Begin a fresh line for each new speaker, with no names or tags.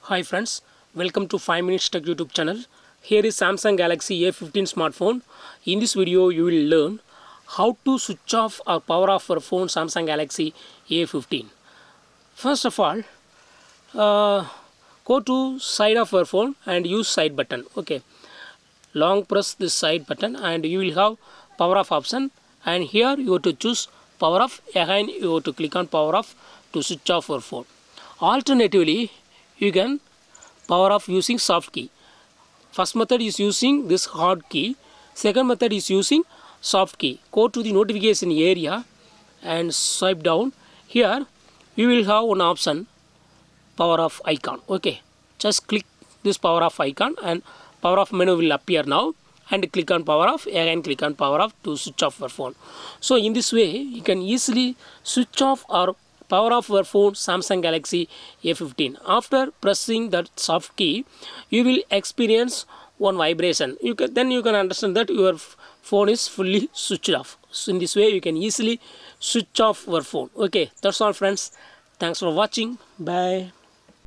Hi friends, welcome to 5 Minutes Tech YouTube channel. Here is Samsung Galaxy A15 smartphone. In this video you will learn how to switch off or power off your phone Samsung Galaxy A15. First of all, go to side of your phone and use side button. Okay, long press this side button and you will have power off option, and here you have to choose power off. Again you have to click on power off to switch off your phone. Alternatively, you can power off using soft key. First method is using this hard key. Second method is using soft key. Go to the notification area and swipe down. Here you will have one option, power off icon. Okay, just click this power off icon and power off menu will appear now, and click on power off. Again click on power off to switch off your phone. So in this way you can easily switch off or power off your phone Samsung Galaxy A15. After pressing that soft key, you will experience one vibration. Then you can understand that your phone is fully switched off. So in this way you can easily switch off your phone. Okay, that's all friends. Thanks for watching. Bye.